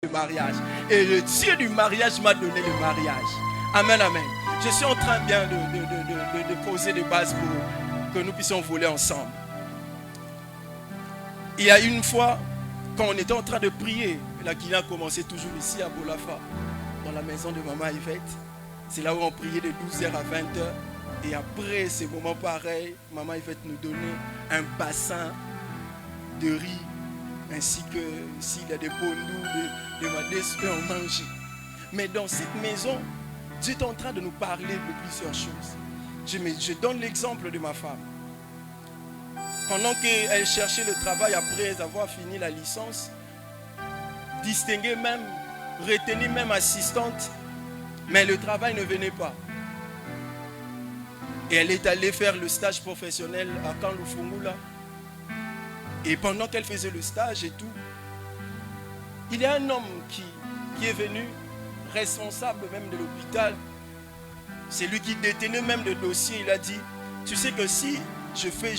le mariage. Et le Dieu du mariage m'a donné le mariage. Amen, amen. Je suis en train bien de poser des bases pour que nous puissions voler ensemble. Il y a une fois, quand on était en train de prier, la Guinée a commencé toujours ici à Bolafa, dans la maison de Maman Yvette. C'est là où on priait de 12h à 20h. Et après ces moments pareils, Maman Yvette nous donnait un bassin de riz, ainsi que s'il y a des bondous, de madès, on mangeait. Mais dans cette maison, Dieu est en train de nous parler de plusieurs choses. Je donne l'exemple de ma femme. Pendant qu'elle cherchait le travail après avoir fini la licence, distinguée même, retenue même assistante, mais le travail ne venait pas. Et elle est allée faire le stage professionnel à Kanlufungula. Et pendant qu'elle faisait le stage et tout, il y a un homme qui est venu, responsable même de l'hôpital. C'est lui qui détenait même le dossier. Il a dit, tu sais que si je fais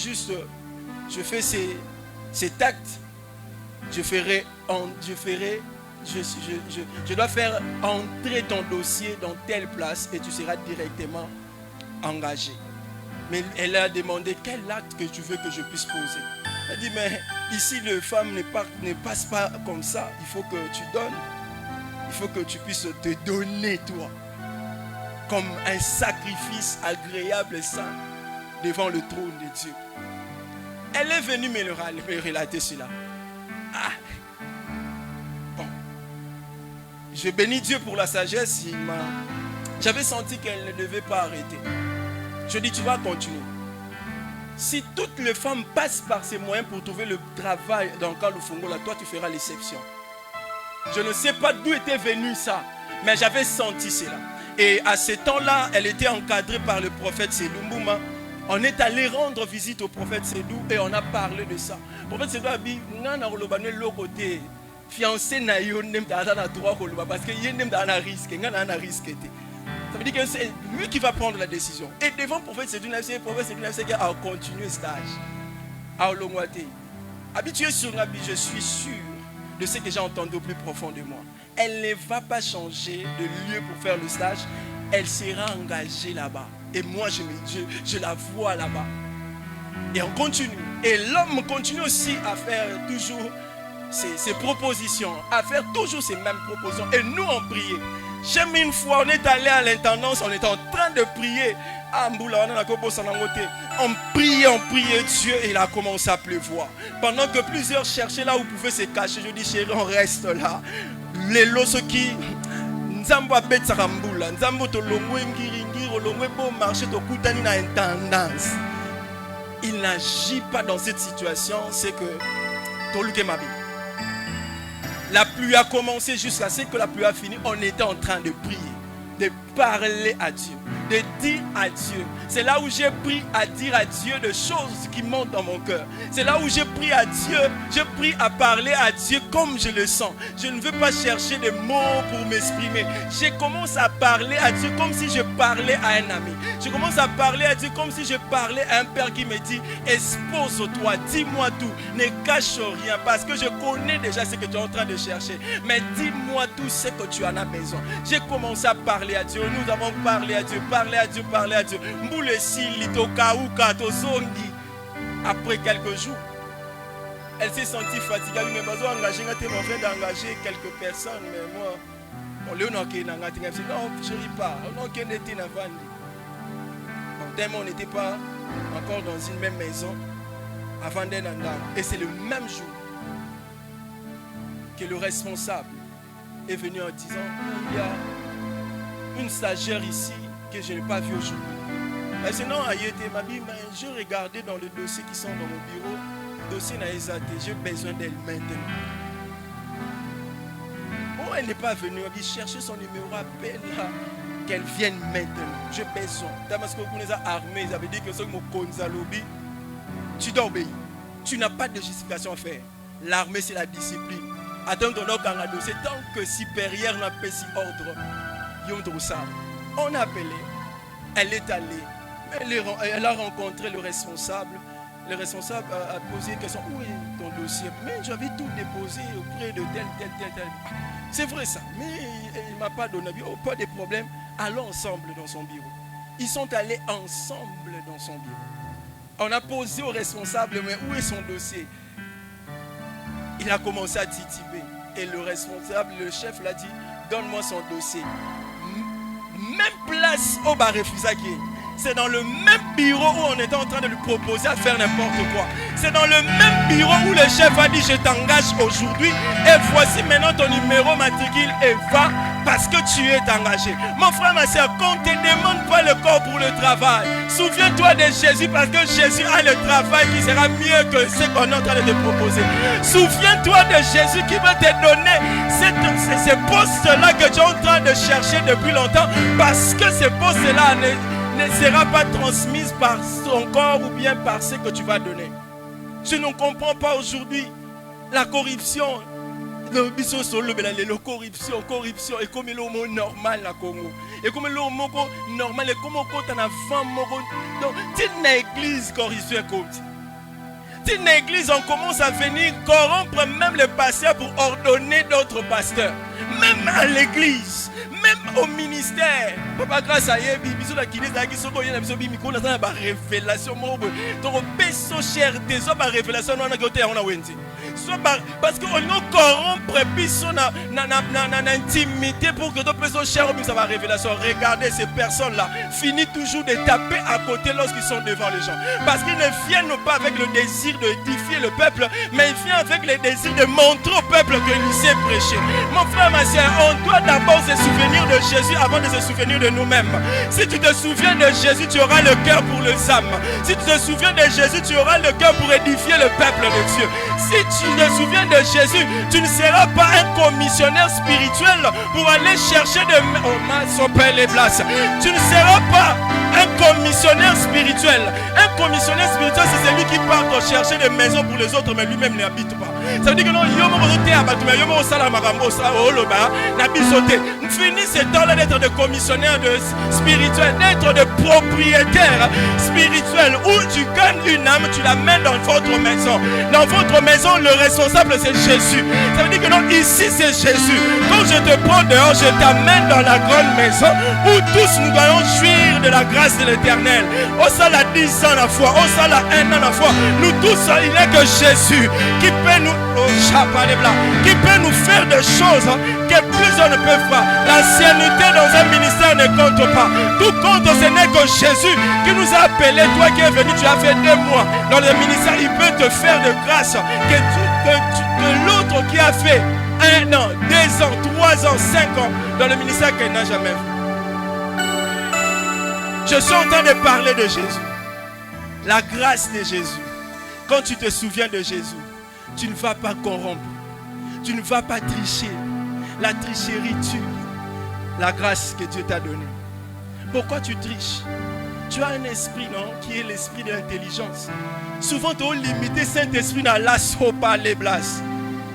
cet acte, je dois faire entrer ton dossier dans telle place et tu seras directement engagé. Mais elle a demandé quel acte que tu veux que je puisse poser. Elle dit, mais ici les femmes ne passent pas comme ça. Il faut que tu donnes. Il faut que tu puisses te donner toi. Comme un sacrifice agréable et saint devant le trône de Dieu. Elle est venue me relater cela. Ah. Bon. Je bénis Dieu pour la sagesse. J'avais senti qu'elle ne devait pas arrêter. Je dis, tu vas continuer. Si toutes les femmes passent par ces moyens pour trouver le travail dans Kanlufungula, toi tu feras l'exception. Je ne sais pas d'où était venu ça, mais j'avais senti cela. Et à ce temps-là, elle était encadrée par le prophète Sédou Mbouma. On est allé rendre visite au prophète Sédou et on a parlé de ça. Le prophète Sédou a dit, fiancé na yo nem da na droit parce que yé nem da na risque, na risque. Ça veut dire que c'est lui qui va prendre la décision. Et devant le prophète Sédou, le prophète Sédou a continué le stage. À Olongwate. Habitué sur Nabi, je suis sûr de ce que j'ai entendu au plus profond de moi. Elle ne va pas changer de lieu pour faire le stage. Elle sera engagée là-bas. Et moi, je la vois là-bas. Et on continue. Et l'homme continue aussi à faire toujours ses propositions, à faire toujours ces mêmes propositions. Et nous, on priait. J'aime une fois, on est allé à l'intendance, on était en train de prier. On priait Dieu et il a commencé à pleuvoir. Pendant que plusieurs cherchaient là où pouvaient se cacher, je dis chérie, on reste là. Les lots qui Nzambo abet sarambula, Nzambo to longwe ngiringiro, longwe bon marché to kutani na intendance. Il n'agit pas dans cette situation, c'est que Toluke Mabi. La pluie a commencé jusqu'à ce que la pluie a fini. On était en train de prier, de parler à Dieu, de dire à Dieu. C'est là où j'ai pris à dire à Dieu des choses qui montent dans mon cœur. C'est là où j'ai pris à Dieu, j'ai pris à parler à Dieu comme je le sens. Je ne veux pas chercher des mots pour m'exprimer. Je commence à parler à Dieu comme si je parlais à un ami. Je commence à parler à Dieu comme si je parlais à un père qui me dit, expose-toi, dis-moi tout, ne cache rien parce que je connais déjà ce que tu es en train de chercher. Mais dis-moi tout ce que tu en as besoin. J'ai commencé à parler à Dieu. Nous avons parlé à Dieu, parlé à Dieu, parlé à Dieu. Après quelques jours, elle s'est sentie fatiguée. Elle m'a dit, engagé, d'engager quelques personnes. Mais moi, on ne non, je ne ris pas. On n'était pas encore dans une même maison avant d'un an. Et c'est le même jour que le responsable est venu en disant, il y a une stagiaire ici que je n'ai pas vue aujourd'hui. Mais sinon, je regardais dans le dossier qui sont dans mon bureau, dossier n'a exaté, j'ai besoin d'elle maintenant. Oh, elle n'est pas venue, elle chercher son numéro, appelle-la, qu'elle vienne maintenant. J'ai besoin. Parce que vous les avez armés, ils avaient dit que ce mot Konzalobi, tu dois obéir. Tu n'as pas de justification à faire. L'armée, c'est la discipline. Attends ton ordre dans le dossier, tant que supérieur n'a pas si ordre. On a appelé, elle est allée, elle a rencontré le responsable. le responsable a posé une question. Où est ton dossier? Mais j'avais tout déposé auprès de tel. C'est vrai ça, mais il ne m'a pas donné. Oh, pas de problème. Allons ensemble dans son bureau. Ils sont allés ensemble dans son bureau. On a posé au responsable, mais où est son dossier? Il a commencé à tituber. Et le responsable, le chef l'a dit, donne-moi son dossier. Même place au bar refusé. C'est dans le même bureau où on était en train de lui proposer à faire n'importe quoi. C'est dans le même bureau où le chef a dit je t'engage aujourd'hui et voici maintenant ton numéro matricule et va parce que tu es engagé. Mon frère, ma soeur, qu'on ne te demande pas le corps pour le travail. Souviens-toi de Jésus parce que Jésus a le travail qui sera mieux que ce qu'on est en train de te proposer. Souviens-toi de Jésus qui va te donner ces postes-là que tu es en train de chercher depuis longtemps parce que ces postes-là ne sera pas transmise par son corps ou bien par ce que tu vas donner. Je ne comprends pas aujourd'hui la corruption. La corruption est comme le mot normal na Congo. Et comme le mot normal est comme quand on a 20 mots. Donc, c'est une église corruption comme ça. C'est une église, on commence à venir corrompre même les pasteurs pour ordonner d'autres pasteurs. Même à l'église, même au ministère. Papa, grâce à Yebi, bisous la Guinée, la Guinée, il y a une révélation. Donc, peso cher, des hommes à révélation, on a côté, on a Wendy. Parce qu'on nous corrompre, puis on a intimité pour que d'autres personnes chères, ça va révélation. Regardez ces personnes-là, finissent toujours de taper à côté lorsqu'ils sont devant les gens. Parce qu'ils ne viennent pas avec le désir de édifier le peuple, mais ils viennent avec le désir de montrer au peuple que nous sait prêcher. Mon frère, ma soeur, on doit d'abord se souvenir de Jésus avant de se souvenir de nous-mêmes. Si tu te souviens de Jésus, tu auras le cœur pour les âmes. Si tu te souviens de Jésus, tu auras le cœur pour édifier le peuple de Dieu. Si tu te souviens de Jésus, tu ne seras pas un commissionnaire spirituel pour aller chercher les places. Tu ne seras pas un commissionnaire spirituel. Un commissionnaire spirituel, c'est celui qui part chercher des maisons pour les autres, mais lui-même n'habite pas. Ça veut dire que non, finis ce temps-là d'être de commissionnaire spirituel, d'être de propriétaire spirituel, où tu gagnes une âme, tu la mets dans votre maison. Dans votre maison, le responsable c'est Jésus. Ça veut dire que non, ici c'est Jésus. Quand je te prends dehors, je t'amène dans la grande maison où tous nous allons jouir de la grâce de l'Éternel. Oh ça la 10 ans la foi, oh ça la 1 an la foi. Nous tous, il n'est que Jésus qui peut nous, qui peut nous faire des choses que plusieurs ne peuvent pas. L'ancienneté dans un ministère ne compte pas. Tout compte, ce n'est que Jésus qui nous a appelés. Toi qui es venu, tu as fait 2 mois dans le ministère, il peut te faire de grâce que l'autre qui a fait 1 an, 2 ans, 3 ans, 5 ans dans le ministère qu'il n'a jamais fait. Je suis en train de parler de Jésus. La grâce de Jésus. Quand tu te souviens de Jésus, tu ne vas pas corrompre. Tu ne vas pas tricher. La tricherie tue la grâce que Dieu t'a donnée. Pourquoi tu triches? Tu as un esprit, non? Qui est l'esprit de l'intelligence. Souvent, tu as limité Saint-Esprit dans l'assaut par les blases.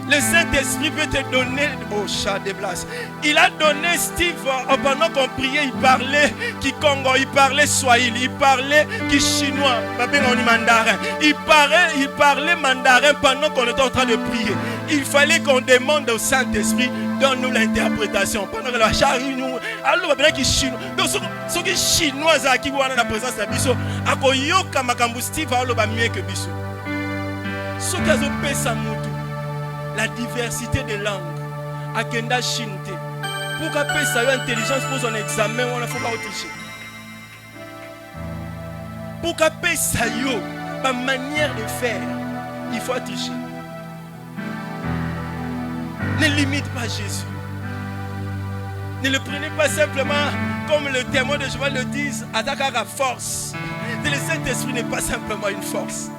Le Saint-Esprit peut te donner au chat des blases. Il a donné Steve, pendant qu'on priait, il parlait Kikongo, il parlait Swahili, il parlait Kichinois, mandarin. Il parlait mandarin pendant qu'on était en train de prier. Il fallait qu'on demande au Saint-Esprit, donne-nous l'interprétation. Pendant que la charrue nous, alors qui chinois. Donc ceux qui chinois qui voient la présence de Bisso, akoyoka makambu Steve alors mieux que Bisso. Ceux qui ont fait ça la diversité des langues, Akenda Shinte. Pour qu'après ça ait intelligence pour son examen, on ne faut pas tricher. Pour qu'après ça ait ma manière de faire, il faut tricher. Ne limite pas Jésus. Ne le prenez pas simplement comme le témoin de Jéhovah le disent, attaque à la force. Le Saint-Esprit n'est pas simplement une force.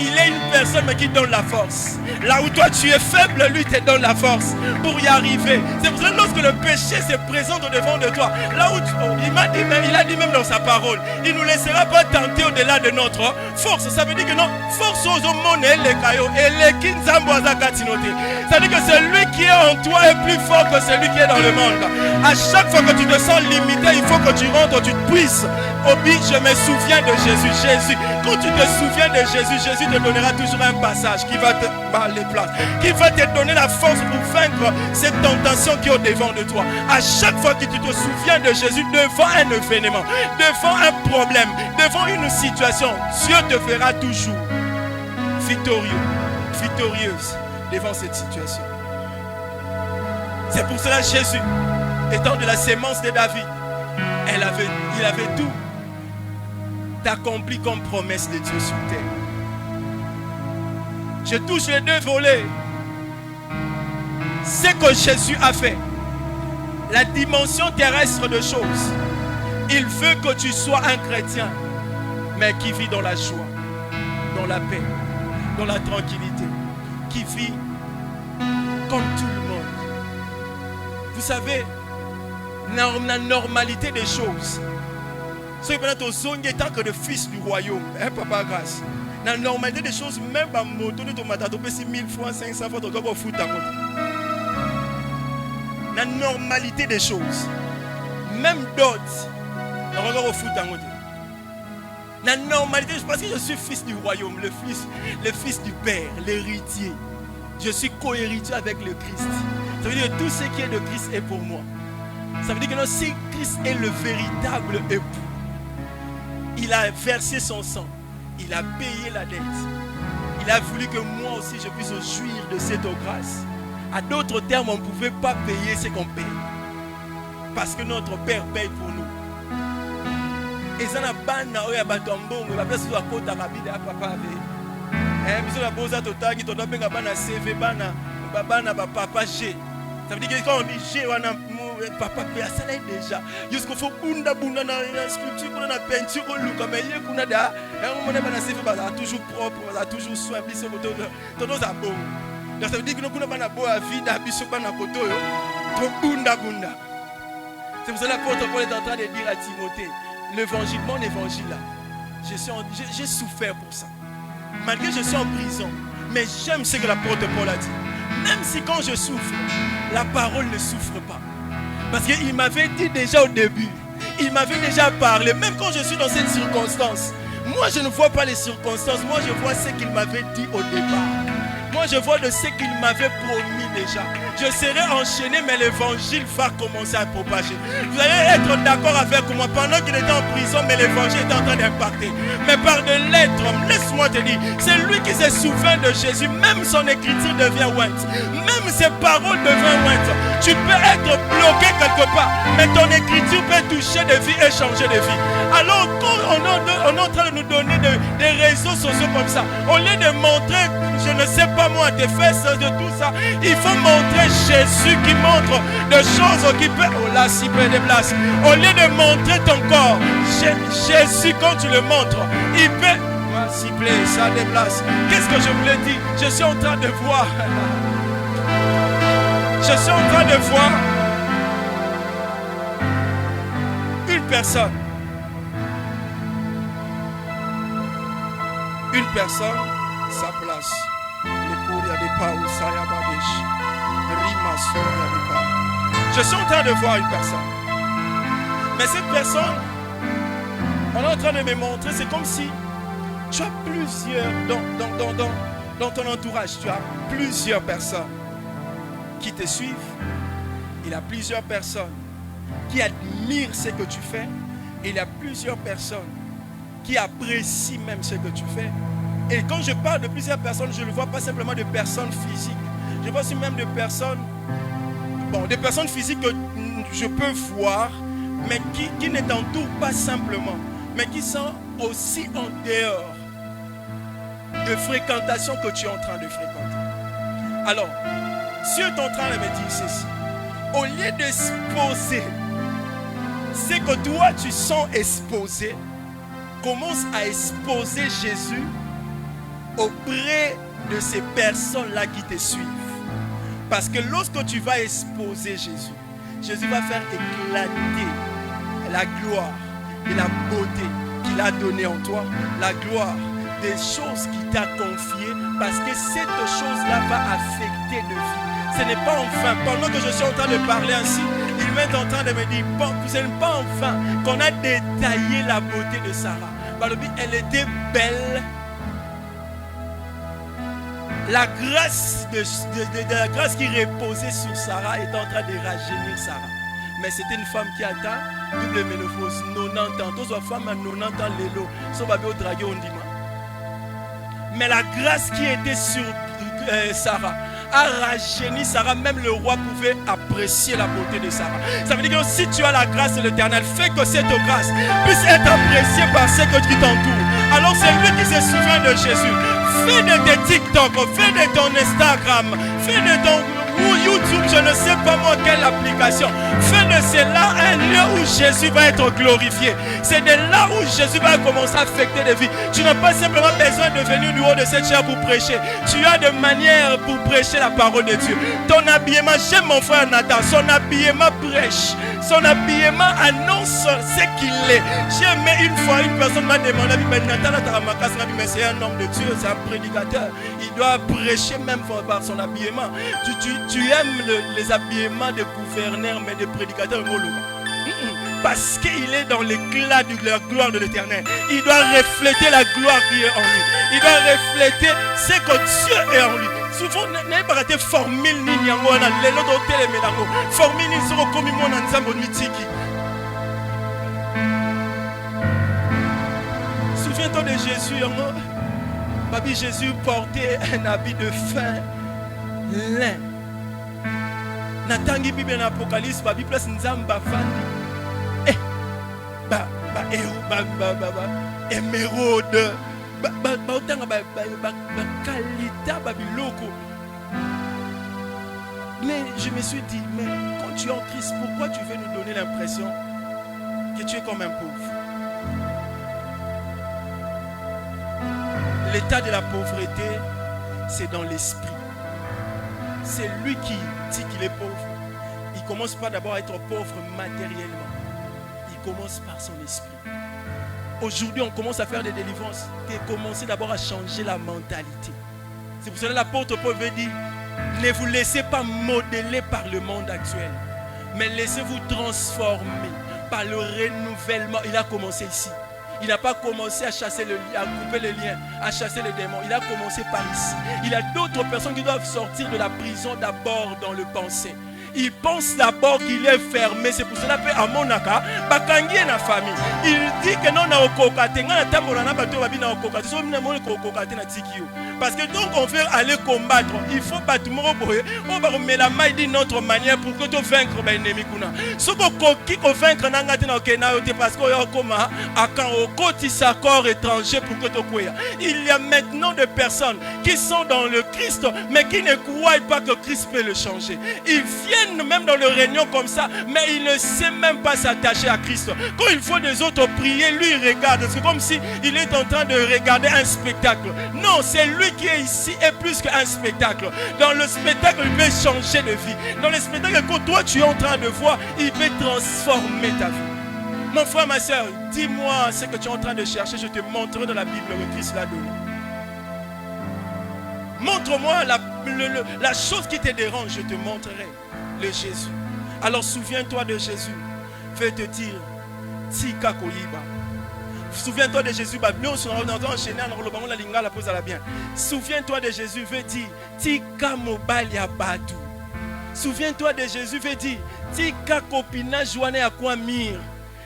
Il est une personne qui donne la force. Là où toi tu es faible, lui te donne la force pour y arriver. C'est pour ça que lorsque le péché se présente au devant de toi, là où il a dit même dans sa parole, il ne nous laissera pas tenter au-delà de notre force. Ça veut dire que non, force aux hommes et les caillots et les kinzamboisa katinoté. Ça veut dire que celui qui est en toi est plus fort que celui qui est dans le monde. À chaque fois que tu te sens limité, il faut que tu rentres, tu te puisses. Je me souviens de Jésus. Quand tu te souviens de Jésus, Jésus te donnera toujours un passage qui va te battre les places, qui va te donner la force pour vaincre cette tentation qui est au devant de toi. À chaque fois que tu te souviens de Jésus devant un événement, devant un problème, devant une situation, Dieu te fera toujours victorieux, victorieuse devant cette situation. C'est pour cela Jésus, étant de la sémence de David, il avait tout accompli comme promesse de Dieu sur terre. Je touche les deux volets. Ce que Jésus a fait, la dimension terrestre de choses, il veut que tu sois un chrétien, mais qui vit dans la joie, dans la paix, dans la tranquillité, qui vit comme tout le monde. Vous savez, la normalité des choses, ce qui est en tant que le fils du royaume, hein, papa grâce. La normalité des choses, même à moto de ton matin, tu peux 1000 fois, 500 fois, tu peux foutre ta moto. La normalité des choses, même d'autres, tu peux foutre ta moto. La normalité, parce que je suis fils du royaume, le fils du Père, l'héritier. Je suis co-héritier avec le Christ. Ça veut dire que tout ce qui est de Christ est pour moi. Ça veut dire que non, si Christ est le véritable époux, il a versé son sang, il a payé la dette. Il a voulu que moi aussi je puisse jouir de cette grâce. À d'autres termes, on ne pouvait pas payer ce qu'on paye. Parce que notre Père paye pour nous. Et ça n'a pas de batombo, mais la personne a côté rapide à papa avec. Mais la bosa total qui doit bien bana CV bana papa G. Ça veut dire que quand on dit G, on a papa paye ça là déjà. Jusqu'au faut bunda na sculpture, na peinture, look mais il y a da. On a bana CV bana toujours propre, ça toujours soin, biso koto tono za bon. Donc ça veut dire que nous bana bo à vie da biso bana koto yo. To bunda. C'est pour ça que l'apôtre Paul est en train de dire à Timothée, l'évangile, mon évangile là, j'ai souffert pour ça. Malgré que je suis en prison, mais j'aime ce que l'apôtre Paul a dit. Même si quand je souffre, la parole ne souffre pas. Parce qu'il m'avait dit déjà au début, il m'avait déjà parlé, même quand je suis dans cette circonstance. Moi je ne vois pas les circonstances, moi je vois ce qu'il m'avait dit au départ. Moi je vois de ce qu'il m'avait promis déjà. Je serai enchaîné, mais l'évangile va commencer à propager. Vous allez être d'accord avec moi. Pendant qu'il était en prison, mais l'évangile était en train d'impacter. Mais par de lettres, laisse-moi te dire, c'est lui qui se souvient de Jésus. Même son écriture devient ointe. Même ses paroles deviennent ointe. Tu peux être bloqué quelque part, mais ton écriture peut toucher des vies et changer des vies. Alors quand on est en train de nous donner des réseaux sociaux comme ça, au lieu de montrer, je ne sais pas moi, des fesses de tout ça, il faut montrer Jésus qui montre des choses qui peuvent, oh là, si peu de place. Au lieu de montrer ton corps, Jésus quand tu le montres, il peut, s'il plaît, ça déplace. Qu'est-ce que je voulais dire? Je suis en train de voir. Je suis en train de voir une personne. Une personne, sa place. Je suis en train de voir une personne. Mais cette personne, on est en train de me montrer, c'est comme si tu as plusieurs, dans ton entourage, tu as plusieurs personnes qui te suivent. Il y a plusieurs personnes qui admirent ce que tu fais. Et il y a plusieurs personnes qui apprécient même ce que tu fais. Et quand je parle de plusieurs personnes, je ne vois pas simplement de personnes physiques. Je vois aussi même de personnes, des personnes physiques que je peux voir, mais qui ne t'entourent pas simplement, mais qui sont aussi en dehors de fréquentation que tu es en train de fréquenter. Alors, Dieu est en train de me dire ceci. Au lieu de exposer ce que toi tu sens exposé, commence à exposer Jésus auprès de ces personnes-là qui te suivent. Parce que lorsque tu vas exposer Jésus, Jésus va faire éclater la gloire et la beauté qu'il a donnée en toi, la gloire des choses qu'il t'a confiées, parce que cette chose-là va affecter nos vies. Ce n'est pas en vain. Pendant que je suis en train de parler ainsi, il est en train de me dire, ce n'est pas en vain qu'on a détaillé la beauté de Sarah. Elle était belle. La grâce, la grâce qui reposait sur Sarah était en train de rajeunir Sarah. Mais c'était une femme qui atteint double ménopause, 90 ans. Tous les femmes à 90 ans, l'élo, sont au draguer on dit. Mais la grâce qui était sur Sarah a rajeuni Sarah. Même le roi pouvait apprécier la beauté de Sarah. Ça veut dire que si tu as la grâce de l'Éternel, fais que cette grâce puisse être appréciée par ceux qui t'entourent. Alors c'est lui qui se souvient de Jésus. Fais de tes TikTok, fais de ton Instagram, fais de ton YouTube, je ne sais pas moi quelle application. Fais de cela un lieu où Jésus va être glorifié. C'est de là où Jésus va commencer à affecter des vies. Tu n'as pas simplement besoin de venir du haut de cette chair pour prêcher. Tu as des manières pour prêcher la parole de Dieu. Ton habillement, j'aime mon frère Nathan, son habillement prêche. Son habillement annonce ce qu'il est. J'ai aimé une fois, une personne m'a demandé, mais Nathan, mais c'est un homme de Dieu, c'est un prédicateur. Il doit prêcher même par son habillement. Tu aimes les habillements de gouverneurs, mais de prédicateurs. Parce qu'il est dans l'éclat de la gloire de l'Éternel. Il doit refléter la gloire qui est en lui. Il doit refléter ce que Dieu est en lui. Souvent, n'ayez pas raté formule ni nyango na lelo do telemelango. Formule ni soko komi mona nzambo mitiki. Souviens-toi de Jésus, Babi Jésus portait un habit de fin lin. Natangi Bible en Apocalypse, Babi place nzamba fandi. Émeraude. Mais je me suis dit, mais quand tu es en Christ, pourquoi tu veux nous donner l'impression que tu es comme un pauvre? L'état de la pauvreté, c'est dans l'esprit. C'est lui qui dit qu'il est pauvre. Il ne commence pas d'abord à être pauvre matériellement. Il commence par son esprit. Aujourd'hui, on commence à faire des délivrances. Et commencer d'abord à changer la mentalité. C'est pour cela que l'apôtre Paul veut dire, ne vous laissez pas modeler par le monde actuel, mais laissez-vous transformer par le renouvellement. Il a commencé ici. Il n'a pas commencé à chasser à couper les liens, à chasser les démons. Il a commencé par ici. Il y a d'autres personnes qui doivent sortir de la prison d'abord dans le pensée. Il pense d'abord qu'il est fermé. C'est pour cela que à Monaka, bakangi est la famille. Il dit que non na okokate, ngana tambolana bato babi na okokate. So mine mo okokate na tikio. Parce que donc on veut aller combattre, il faut battre mon boye. On va remettre la main d'une autre manière pour que tu vaincre ben ennemi kuna. Ce qui vaincre na ngati na okena yote parce que yo koma akan okoti sa corps étranger pour que tu koya. Il y a maintenant des personnes qui sont dans le Christ mais qui ne croient pas que Christ peut le changer. Ils viennent même dans le réunion comme ça, mais ils ne savent même pas s'attacher à Christ. Quand il faut des autres prier, lui il regarde. C'est comme si il est en train de regarder un spectacle. Non, c'est lui qui est ici est plus qu'un spectacle. Dans le spectacle, il peut changer de vie. Dans le spectacle que toi tu es en train de voir, il peut transformer ta vie. Mon frère, ma soeur, dis-moi ce que tu es en train de chercher. Je te montrerai dans la Bible que Christ l'a donné. Montre-moi la chose qui te dérange, je te montrerai le Jésus. Alors souviens-toi de Jésus. Fais te dire, Tika Koyiba. Souviens-toi de Jésus. Souviens-toi de Jésus. Veut dire, Tika Mobalia Badu. Souviens-toi de Jésus. Veut dire, Tika Kopina Joane Akwamir.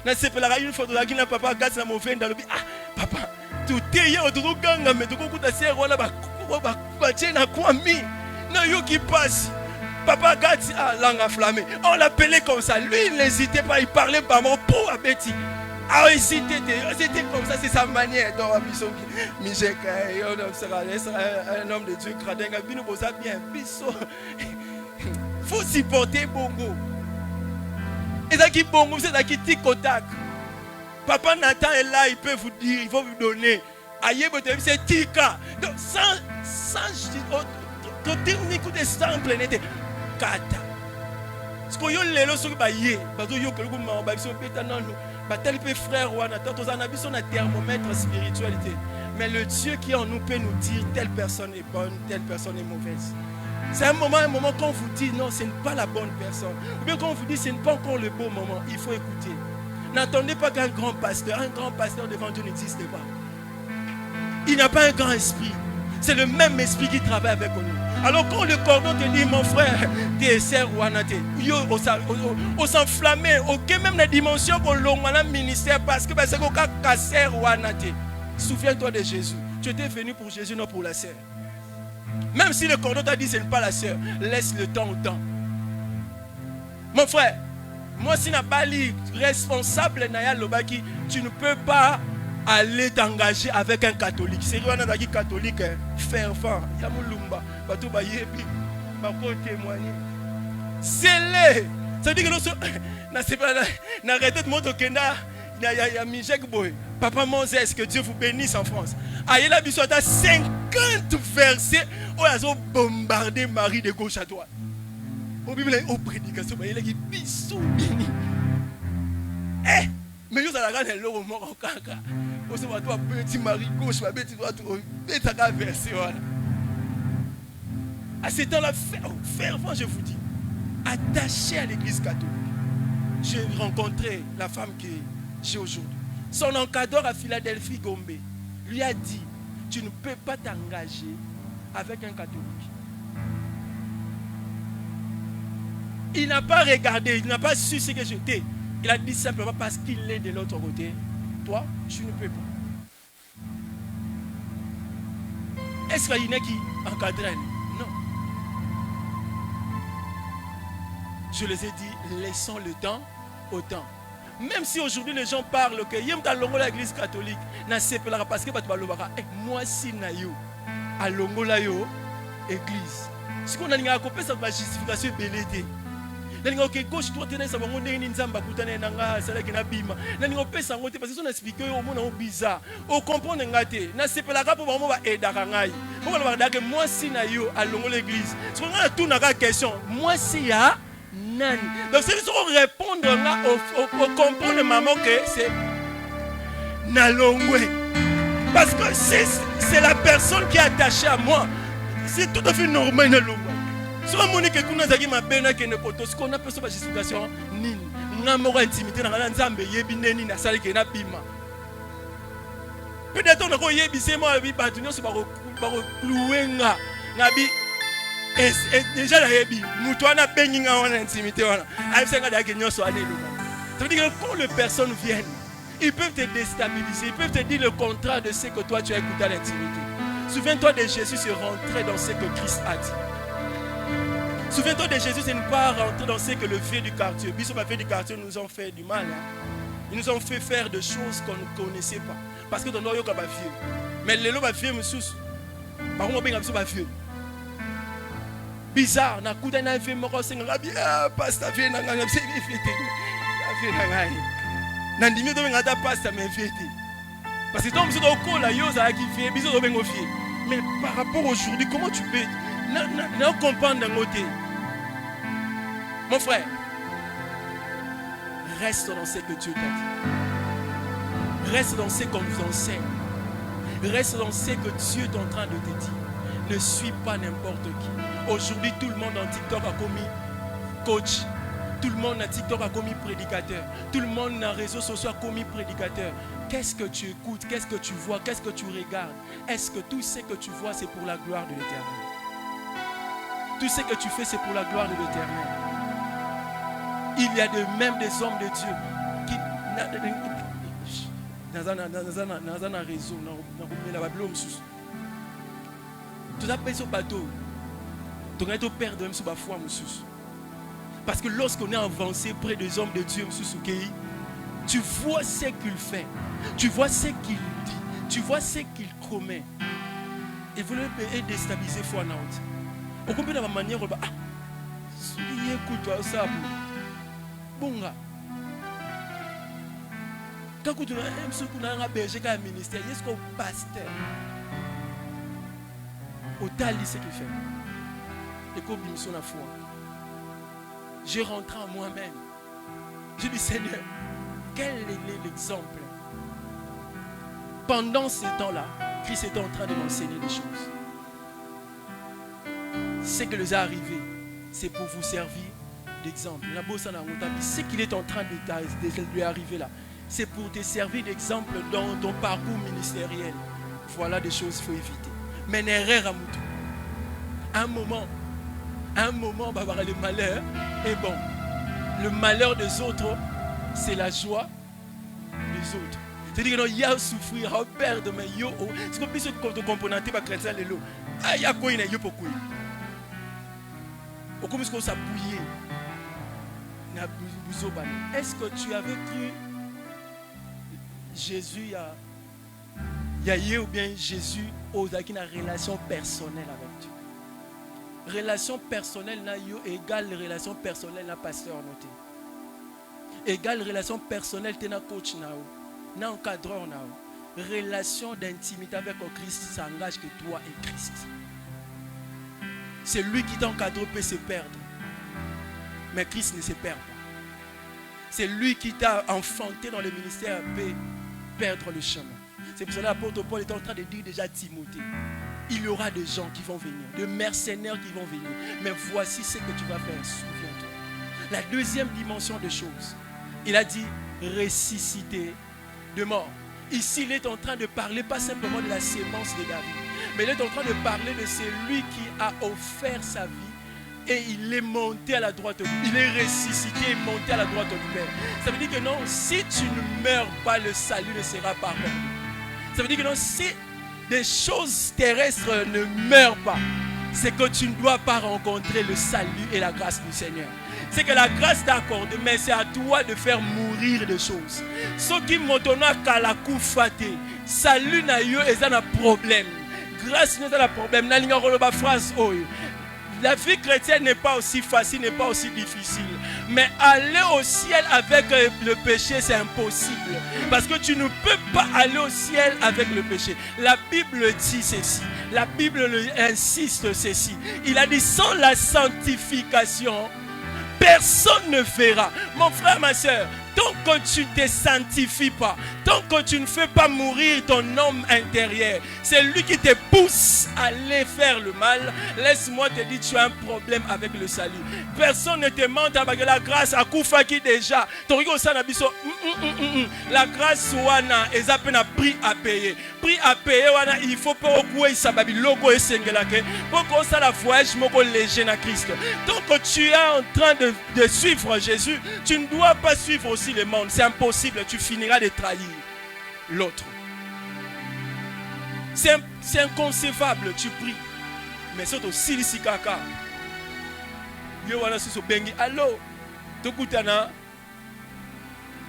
Na sepela une photo là qui n'a papa gâte na mauvais dans le ah papa tout est hier autour ganga mais tout coup ta sœur wala ba na kwami na yo qui passe papa gâte ah langue enflammée on l'appelait comme ça lui il n'hésitait pas il parlait par mon pour à Betty ah oui c'était comme ça c'est sa manière dans mission Mijeka un homme de Dieu cradinga bino boza bien biso faut supporter bongo. Et ça qui bon, c'est ça qui tic au tac. Papa Nathan est là, il peut vous dire, il faut vous donner. Aïe, c'est tika. Donc, sans technique de sans planète. Kata. Ce que vous avez dit, c'est que vous avez dit, frère, vous avez un thermomètre spiritualité. Mais le Dieu qui en nous peut nous dire telle personne est bonne, telle personne est mauvaise. C'est un moment quand on vous dit non, ce n'est pas la bonne personne. Ou bien quand on vous dit ce n'est pas encore le bon moment, il faut écouter. N'attendez pas qu'un grand pasteur devant Dieu n'existe pas. Il n'a pas un grand esprit. C'est le même esprit qui travaille avec nous. Alors quand le cordon te dit, mon frère, tu es serre ou anate, on s'enflamme, ok, même la dimension qu'on l'a ministère parce que c'est qu'on a serre ou anate. Souviens-toi de Jésus. Tu étais venu pour Jésus, non pour la sœur. Même si le cordon t'a dit ce n'est pas la sœur, laisse le temps au temps. Mon frère, moi si n'a pas li responsable Naya Lobaki, tu ne peux pas aller t'engager avec un catholique. C'est un catholique fervent. Yamulumba, bato ba yebi, ba ko témoigner. C'est les. Ça dit que nous na c'est pas na arrêté de moto kenda ya Mijek boy. Papa Moses, que Dieu vous bénisse en France. Aïe la biso à 50 versets où ils ont bombardé Marie de gauche à droite. Au Bible, au prédication, il y a des bisous bénis. Eh, mais nous allons regarder l'eau au mort au caca. On se voit toi petit Marie gauche, ma bête droite, bête à verset voilà. À ce temps-là, fervent, je vous dis, attaché à l'église catholique. J'ai rencontré la femme que j'ai aujourd'hui. Son encadreur à Philadelphie, Gombe, lui a dit, tu ne peux pas t'engager avec un catholique. Il n'a pas regardé, il n'a pas su ce que j'étais. Il a dit simplement parce qu'il est de l'autre côté. Toi, tu ne peux pas. Est-ce qu'il y en a qui encadrent? Non. Je les ai dit, laissons le temps au temps. Même si aujourd'hui les gens parlent que yem ta longo la église catholique, na sepela parce que moi si na yo a longo la yo église. Ce qu'on a dit à couper ça va justification belité. Nalinga ok gauche droite na sabango ndeni nzamba kutana nanga sala kina bima. Nalinga opesa ngote parce que on expliquer au monde bizarre. O comprendre ngate na sepela ka pour ba mo ba edaka ngai. Pour ba daka moi si na yo a longo l'église. Ce qu'on a tout na question. Moi si ya nani. Donc c'est juste qu'on répondre au comprendre maman que c'est nalongwe. Parce que c'est la personne qui est attachée à moi. C'est tout à fait normal nalongwe. Si on monique que nous avons ma bena qui ne koto, ce qu'on appelle ça la justification nini. N'amoro intimité dans la nzambe yebi neni na sali ke na bima. Peut-être on a koye bisemo abi batunyo so ba clouer nga ngabi. Et déjà la yebi, mutuana benginga wana intimité wana. Aïe senga da ke nyoso ane luba. Ça veut dire que quand les personnes viennent, ils peuvent te déstabiliser, ils peuvent te dire le contraire de ce que toi tu as écouté à l'intimité. Souviens-toi de Jésus se rentrer dans ce que Christ a dit. Souviens-toi de Jésus, c'est ne pas rentrer dans ce que le vieux du quartier. Bisous, ma vieux du quartier nous ont fait du mal. Hein. Ils nous ont fait faire des choses qu'on ne connaissait pas. Parce que dans nos yeux, on vieux. Mais les lots, vieux, me sous. Par contre, on a vieux. Bizarre, na kuda na vieux, moko senga bien, pasta vieux, na nganga, c'est vieux. La vieux, na nganga. Nandimi, on a pasta, mais vieux. Parce que toi, on a encore la yosa qui vieux, bisous, on a vieux. Mais par rapport aujourd'hui, comment tu peux ne comprendre d'un côté? Mon frère, reste dans ce que Dieu t'a dit. Reste dans ce qu'on vous enseigne. Reste dans ce que Dieu est en train de te dire. Ne suis pas n'importe qui. Aujourd'hui, tout le monde en TikTok a commis coach. Tout le monde en TikTok a commis prédicateur. Tout le monde dans les réseaux sociaux a commis prédicateur. Qu'est-ce que tu écoutes? Qu'est-ce que tu vois? Qu'est-ce que tu regardes? Est-ce que tout ce que tu vois, c'est pour la gloire de l'Éternel? Tout ce que tu fais, c'est pour la gloire de l'Éternel. Il y a même des hommes de Dieu qui dans un réseau, dans la Bible, tu as payé ce bateau, tu as perdu même sur la foi. Parce que lorsqu'on est avancé près des hommes de Dieu, tu vois ce qu'il fait, tu vois ce qu'il dit, tu vois ce qu'il promet. Et vous le déstabiliser foi na honte. Au combien de la manière, ah, écoute-toi ça, bonga. Quand tu as un berger qui a un ministère, il y a un pasteur. Au tali, ce qu'il fait. Et comme il me la foi. Je rentre en moi-même. Je dis, Seigneur, quel est l'exemple? Pendant ce temps-là, Christ était en train de m'enseigner des choses. Ce qui nous est arrivé, c'est pour vous servir d'exemple. Ce qu'il est en train de lui arriver là, c'est pour te servir d'exemple dans ton parcours ministériel. Voilà des choses qu'il faut éviter. Mais n'erreur à moutou. Un moment, va avoir le malheur. Et bon, le malheur des autres, c'est la joie des autres. C'est-à-dire qu'il y a souffrir, il y a perdre, mais il y a... C'est comme si tu comprenais pas chrétien, il y a quoi, il y a beaucoup. Comme si on s'appuyait. Est-ce que tu avais cru Jésus il y a ou bien Jésus a une relation personnelle avec Dieu? Relation personnelle égale relation personnelle na pasteur noté. Égale relation personnelle na coach na encadreur na. Relation d'intimité avec Christ s'engage que toi et Christ. Celui qui t'encadre peut se perdre. Mais Christ ne se perd pas. C'est lui qui t'a enfanté dans le ministère peut perdre le chemin. C'est pour cela que l'apôtre Paul est en train de dire déjà à Timothée, il y aura des gens qui vont venir, des mercenaires qui vont venir. Mais voici ce que tu vas faire, souviens-toi. La deuxième dimension des choses, il a dit ressusciter de mort. Ici, il est en train de parler pas simplement de la sémence de David, mais il est en train de parler de celui qui a offert sa vie et il est monté à la droite du Père. Il est ressuscité et monté à la droite du Père. Ça veut dire que non, si tu ne meurs pas, le salut ne sera pas perdu. Ça veut dire que non, si des choses terrestres ne meurent pas, c'est que tu ne dois pas rencontrer le salut et la grâce du Seigneur. C'est que la grâce t'a accordée, mais c'est à toi de faire mourir des choses. Ce qui m'entonna qu'à la coup faté, salut n'a eu et ça n'a problème. Grâce n'a pas problème. N'a pas phrase. La vie chrétienne n'est pas aussi facile, n'est pas aussi difficile. Mais aller au ciel avec le péché, c'est impossible. Parce que tu ne peux pas aller au ciel avec le péché. La Bible dit ceci. La Bible insiste ceci. Il a dit sans la sanctification, personne ne verra. Mon frère, ma soeur, tant que tu ne te sanctifies pas, tant que tu ne fais pas mourir ton homme intérieur, c'est lui qui te pousse à aller faire le mal. Laisse-moi te dire, tu as un problème avec le salut. Personne ne te ment avec la grâce à Koufa qui déjà. La grâce wana est à peine prix à payer. Prix à payer wana il faut pas oublier ça babi logo et sengelake. Pour qu'on ça la voyage moko léger na Christ. Tant que tu es en train de suivre Jésus, tu ne dois pas suivre aussi le monde. C'est impossible, tu finiras de trahir l'autre. C'est inconcevable, tu pries. Mais surtout, si si kaka. Yo wana suso bengi. Allô? Tokutana.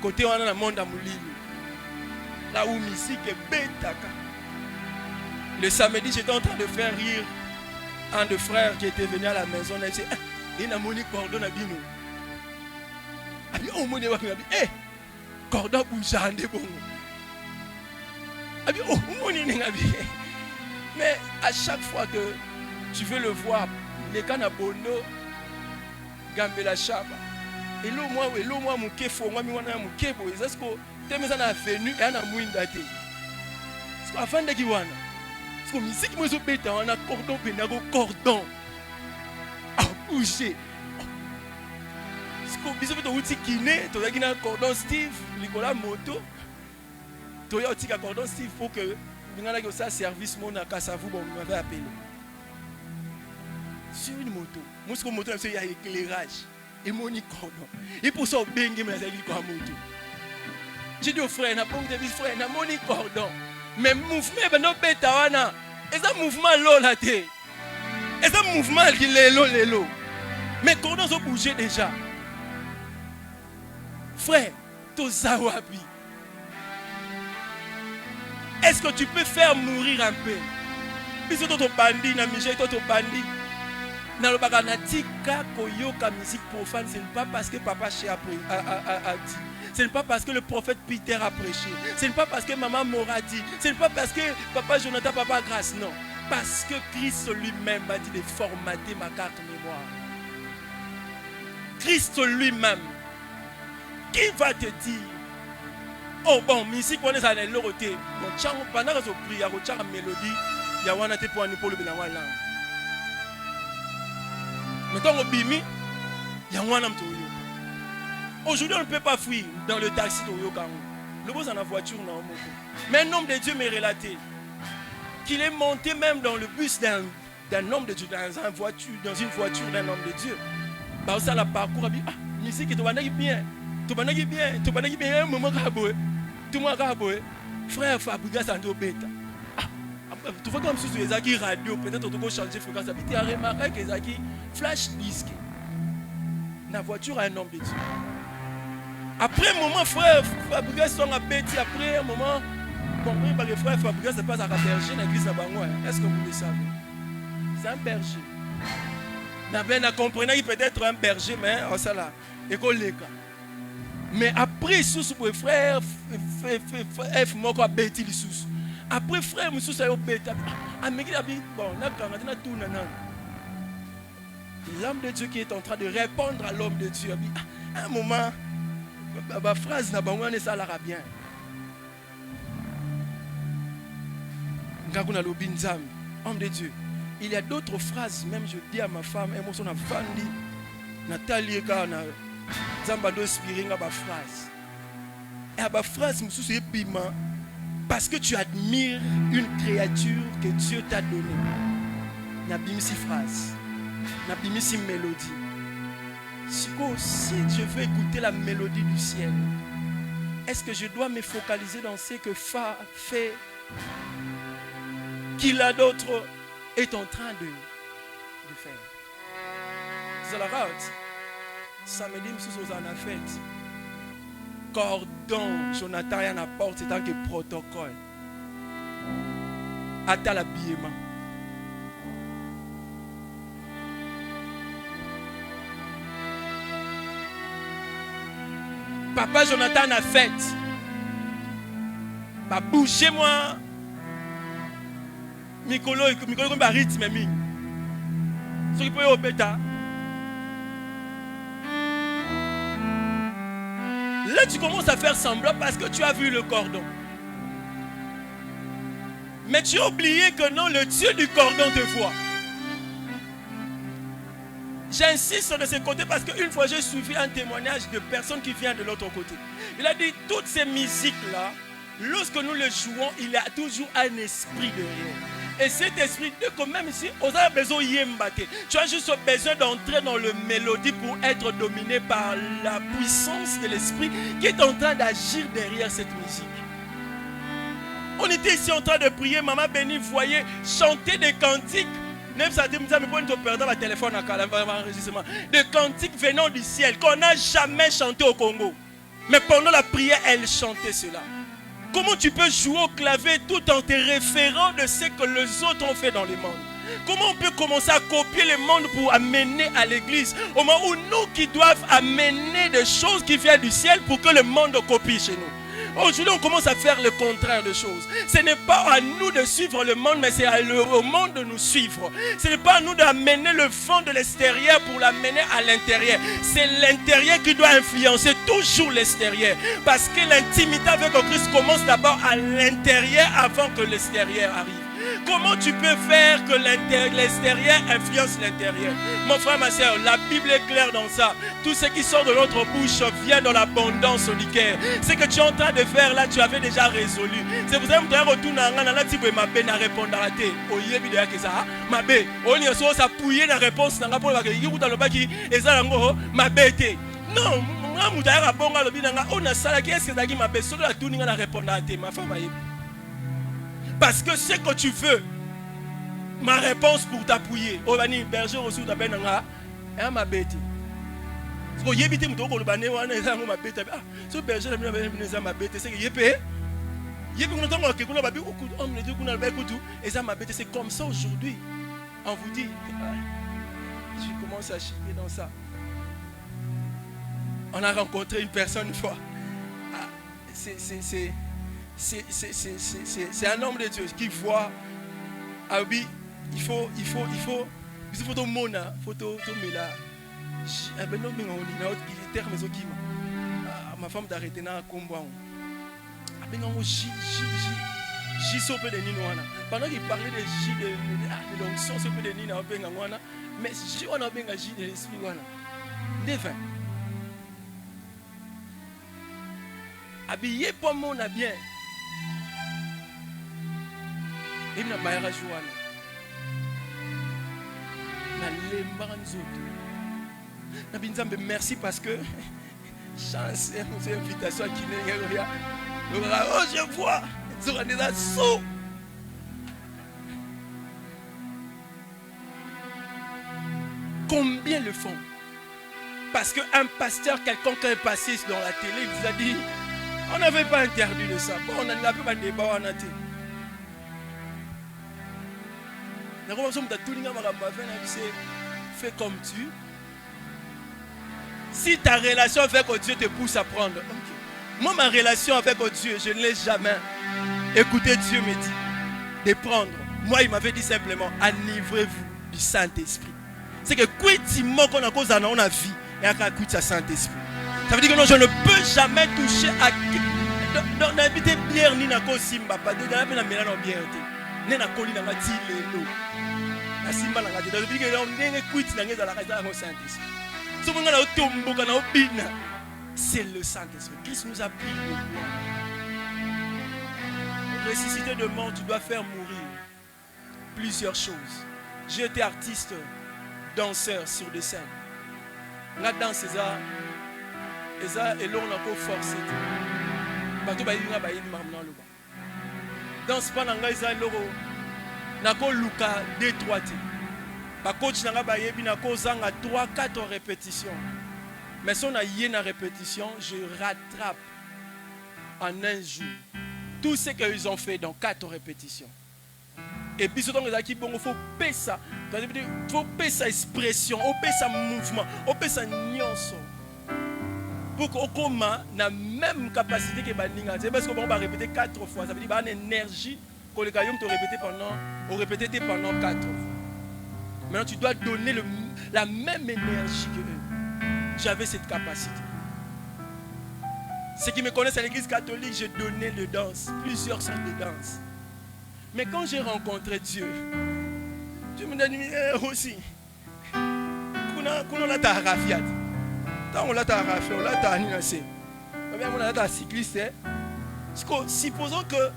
Côté wana na monde amulili. Là où musique est betaka. Le samedi, j'étais en train de faire rire un de frères qui était venu à la maison. Il a dit, il a moni cordon à bino. Abi on moni wa abi. Cordon boujande bon. Abi oh moni n'abi. Mais à chaque fois que tu veux le voir, les canabono, Gambela Chaba, et l'eau moi, mon kefo, moi, mon kebo, est-ce que tu es en venu et en a moins daté? Est-ce qu'avant de Kiwana, est-ce que musique me zopé, on a cordon, pénago, cordon, à bouger. Est-ce que bisous de outil kiné, tu as un cordon Steve, Nicolas Moto, tu as un cordon Steve pour que vous avez un service, mon akasavu, bon, vous m'avez appelé. Sur une moto, moi, ce moto, il y a éclairage. Et mon cordon. Et pour ça, je suis moto. J'ai dit au frère, frère, mon cordon. Mais le mouvement, c'est un mouvement là. C'est un mouvement qui est là. Mais cordons ont bougé déjà. Frère, tu zawabi. Est-ce que tu peux faire mourir un peu? Puisque tu es bandit, tu es bandit. Dans le baganatika koyoka musique profane, ce n'est pas parce que papa Ché a dit, ce n'est pas parce que le prophète Peter a prêché, ce n'est pas parce que maman Mora dit, ce n'est pas parce que papa Jonathan, papa Grâce, non. Parce que Christ lui-même a dit de formater ma carte mémoire. Christ lui-même, qui va te dire, oh bon, musique on est allé l'oroté, pendant que je prie, il y a une mélodie, il y a un pour le bénawala. Mais quand on bimi, Aujourd'hui, on ne peut pas fuir dans le taxi de Yokango. Le boss en la voiture, non. Mais un homme de Dieu m'est relaté qu'il est monté même dans le bus d'un homme de Dieu, dans une voiture d'un homme de Dieu. Bah, ça, la parcours a dit, musique, tu vas bien. Tu vas bien, un moment, tu m'as frère Fabrice Sando Beta. Tu vois comme si tu es radio, peut-être tu vas changer de fréquence. Tu as remarqué que c'est flash disque. La voiture a un homme de Dieu. Après un moment, frère Fabrice Sando Beta, après un moment, bon, le frère Fabrice passe à la berger dans l'église de Bangouin. Est-ce que vous le savez? C'est un berger. N'a compris peut-être un berger, mais on s'en là. Et qu'on les cas. Mais après, sous le frère, F, moi, quoi, bêtis, sous. Après, frère, monsieur, ça y est, bêtis. Ah, mais il a dit, bon, là, quand on a tout, l'homme de Dieu qui est en train de répondre à l'homme de Dieu, à un moment, ma phrase n'a pas ça l'air bien. Homme de Dieu. Il y a d'autres phrases, même je dis à ma femme, émotion a vendu, Nathalie, quand on a Zambado Spiringa, ma phrase. Et à ma phrase, c'est piment, parce que tu admires une créature que Dieu t'a donnée. N'abîme si phrase, n'abîme si mélodie. Si je veux écouter la mélodie du ciel, est-ce que je dois me focaliser dans ce que Fa fait, qu'il a d'autre est en train de faire? C'est la route. Samedi, nous sommes en fête. Cordon, Jonathan, il y a un porte, c'est tant que protocole. Attends l'habillement. Papa Jonathan a fête. Bah, bougez-moi. Mikolo comme un rythme. Ce qui peut être au bêta. Là, tu commences à faire semblant parce que tu as vu le cordon. Mais tu as oublié que non, le Dieu du cordon te voit. J'insiste de ce côté parce qu'une fois j'ai suivi un témoignage de personnes qui viennent de l'autre côté. Il a dit, toutes ces musiques-là, lorsque nous les jouons, il y a toujours un esprit derrière. Et cet esprit, que même si on a besoin de tu as juste besoin d'entrer dans le mélodie pour être dominé par la puissance de l'esprit qui est en train d'agir derrière cette musique. On était ici en train de prier, maman bénie, voyez, chanter des cantiques. Même ça dit, téléphone des cantiques venant du ciel qu'on n'a jamais chanté au Congo. Mais pendant la prière, elle chantait cela. Comment tu peux jouer au clavier tout en te référant de ce que les autres ont fait dans le monde? Comment on peut commencer à copier le monde pour amener à l'église au moment où nous qui doivent amener des choses qui viennent du ciel pour que le monde copie chez nous? Aujourd'hui, on commence à faire le contraire de choses. Ce n'est pas à nous de suivre le monde, mais c'est au monde de nous suivre. Ce n'est pas à nous d'amener le vent de l'extérieur pour l'amener à l'intérieur. C'est l'intérieur qui doit influencer toujours l'extérieur. Parce que l'intimité avec Christ commence d'abord à l'intérieur avant que l'extérieur arrive. Comment tu peux faire que l'extérieur influence l'intérieur? Mon frère, ma soeur, la Bible est claire dans ça. Tout ce qui sort de notre bouche vient dans l'abondance du cœur. Ce que tu es en train de faire là, tu avais déjà résolu. C'est pour ça que tu retournes à la type ma bé na répondre à té. Oye bidea que ça, ma bé. On y a so ça pouiller la réponse dans la pour que you dans le baki et ça ngo ma bété. Non, moi mutara bonga le binanga on a ça qui est-ce que dagi ma bé so la tourner na répondre à té ma femme aye. Parce que ce que tu veux, ma réponse pour t'appuyer. Oh, bani berger aussi ou t'appelles nanga, et ma bête. Parce que yébité mouton ko le bané wana eza ma bête. Ah, ce berger la mina ma bête, c'est que yébé. Yébé mouton ko ke kuna babi okutu, homme de Dieu kuna ba okutu, eza ma bête, c'est comme ça aujourd'hui. On vous dit, je commence à chier dans ça. On a rencontré une personne une fois. Ah, c'est un homme de Dieu qui voit. Ah oui, il faut photo mona, photo mela. Ma femme d'arrêter na combo. Pendant qu'il parlait de J de l'onction, c'est peu de Nina, mais si on a bien agi de l'esprit. des vins. Habillé pour mon bien. Et na mayara jouana. Na lemba nzoto. Na binzambe merci parce que chance et nos invitations qui n'est rien. Oh je vois. Ils ont des assauts. Combien le font? Parce qu'un pasteur quelconque est passé dans la télé, il vous a dit on n'avait pas interdit de ça. Bon, on n'avait pas de débat, on a dit. Fais comme tu. Si ta relation avec Dieu te pousse à prendre. Okay. Moi, ma relation avec Dieu, je ne l'ai jamais écouté Dieu me dit de prendre. Moi, il m'avait dit simplement, enivrez-vous du Saint-Esprit. C'est que quand il manque on a cause dans la vie, et à écouter le Saint-Esprit. Ça veut dire que non, je ne peux jamais toucher à dans n'habiter bière ni na ko simba pas de na mena na bière te ne na koli na ngati lelo na simba na ngati donc bige on ndenge quit na ngeza la kaza au Saint-Esprit so monga na otomboka na obina c'est le Saint-Esprit. Christ nous a pris le pouvoir. Ressuscité de mort, tu dois faire mourir plusieurs choses. J'ai été artiste, danseur sur des scènes. La danse et l'on a encore forcé. Danse pas dans les loro. Nako luka détroité. Ba coach nanga ba yebi nako zanga 3-4 répétitions. Mais si on a une répétition, je rattrape en un jour tout ce qu'ils ont fait dans 4 répétitions. Et puis surtout il faut payer ça. Il faut payer sa expression, il faut payer sa mouvement, il faut payer sa nuance. Pour qu'on ait la même capacité que Baninga. C'est parce qu'on va répéter 4 fois. Ça veut dire qu'il y a une énergie que les gars ont répété pendant 4 fois. Maintenant, tu dois donner la même énergie que eux. J'avais cette capacité. Ceux qui me connaissent à l'église catholique, j'ai donné de danse, plusieurs sortes de danse. Mais quand j'ai rencontré Dieu, Dieu me dit aussi. Qu'on a ta rafiat. On l'a ta rafiat, on l'a ta aninassé. On a ta cycliste. Supposons que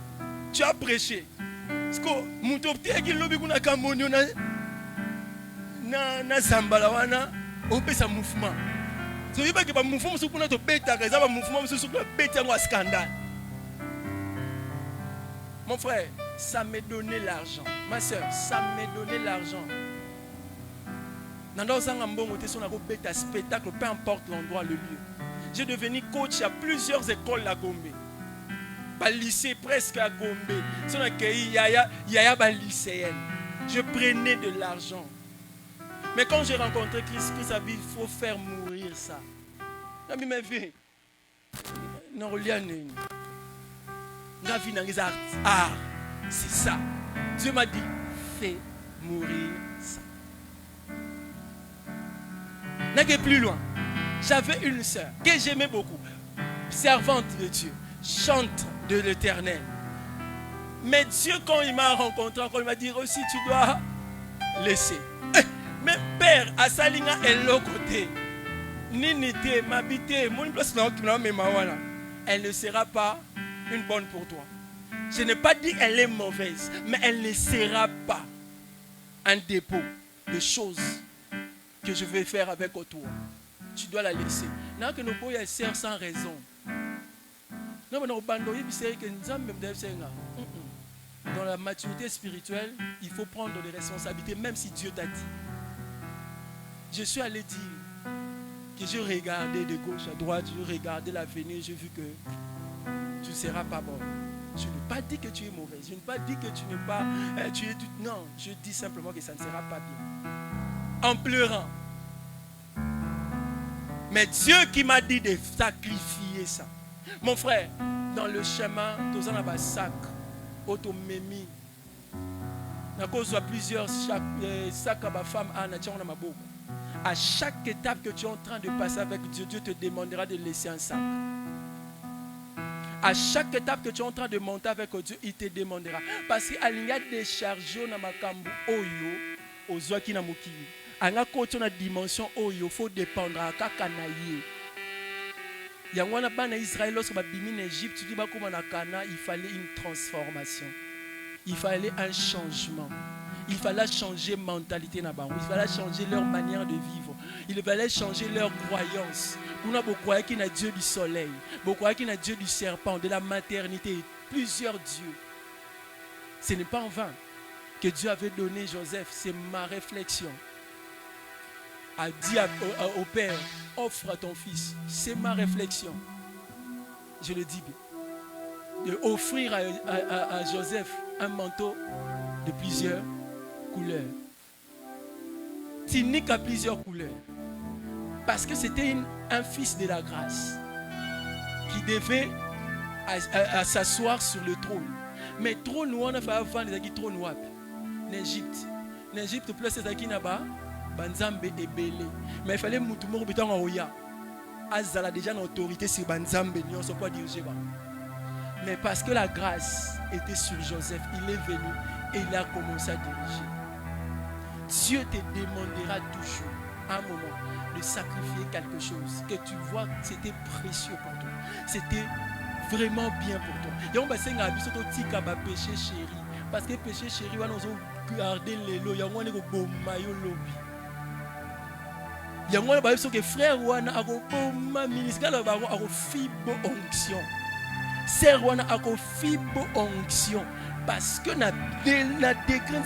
tu as prêché. Parce que mon topté qui lobby qu'on a camonio na zambala wana, on peut sa mouvement. Ça veut dire que le mouvement c'est pour notre bête, le mouvement c'est pour bête en scandale. Mon frère, ça m'a donné l'argent. Ma soeur, ça m'a donné l'argent. Dans un spectacle, peu importe l'endroit, le lieu. J'ai devenu coach à plusieurs écoles à Gombe. Bah, lycée presque à Gombe. Il y a lycéenne. Je prenais de l'argent. Mais quand j'ai rencontré Christ, Christ a dit il faut faire mourir ça. C'est ça. Dieu m'a dit fais mourir ça. N'allez plus loin. J'avais une sœur que j'aimais beaucoup, servante de Dieu, chante de l'Éternel. Mais Dieu, quand il m'a rencontré, quand il m'a dit aussi tu dois laisser. Mais père, à Salinga et l'autre côté, Ninité, m'habiter, mon place elle ne sera pas une bonne pour toi. Je n'ai pas dit qu'elle est mauvaise, mais elle ne sera pas un dépôt de choses que je vais faire avec toi. Tu dois la laisser. Non, que nos boys servent sans raison. Non, mais dans la maturité spirituelle, il faut prendre des responsabilités, même si Dieu t'a dit. Je suis allé dire que je regardais de gauche à droite, je regardais l'avenir, j'ai vu que tu ne seras pas bon. Je n'ai pas dit que tu es mauvaise. Je n'ai pas dit que tu n'es pas... non, je dis simplement que ça ne sera pas bien. En pleurant. Mais Dieu qui m'a dit de sacrifier ça. Mon frère, dans le chemin, tu as un sac, automémie. Tu as plusieurs sacs à ma femme, à chaque étape que tu es en train de passer avec Dieu, Dieu te demandera de laisser un sac. À chaque étape que tu es en train de monter avec Dieu, il te demandera. Parce qu'il y a des charges dans ma kambu oyo, aux oaki na mokili. anga koto na dimension oyo faut dépendre kaka na ye. Yango na bana Israël lorsque babimi en Égypte, tu dis ba comment na Cana, il fallait une transformation. Il fallait un changement. Il fallait changer mentalité na bango. Il fallait changer leur manière de vivre. Il fallait changer leur croyance. On a beaucoup qui na Dieu du soleil, beaucoup qui na Dieu du serpent, de la maternité, plusieurs dieux. Ce n'est pas en vain que Dieu avait donné Joseph. C'est ma réflexion. A dit au père, offre à ton fils. C'est ma réflexion. Je le dis bien. De offrir à Joseph un manteau de plusieurs couleurs. Tunique à plusieurs couleurs. Parce que c'était un fils de la grâce qui devait s'asseoir sur le trône. Mais trône, on a fait avant les trône en Égypte. En Égypte, plus c'est qui n'a-bas. Banzambe est belé. Mais il fallait que tout le monde en Oya. Azala déjà une autorité sur Banzambe, nous ne sommes pas dirigés. Mais parce que la grâce était sur Joseph, il est venu et il a commencé à diriger. Dieu te demandera toujours, à un moment, de sacrifier quelque chose que tu vois que c'était précieux pour toi. C'était vraiment bien pour toi. Et on va se dire péché chéri. Parce que péché chéri, on va garder les lots. On va bon maillot lobby. Il y a des frères qui ont ministère de fibre onction. Sœur qui ont fibre onction. Parce que na décret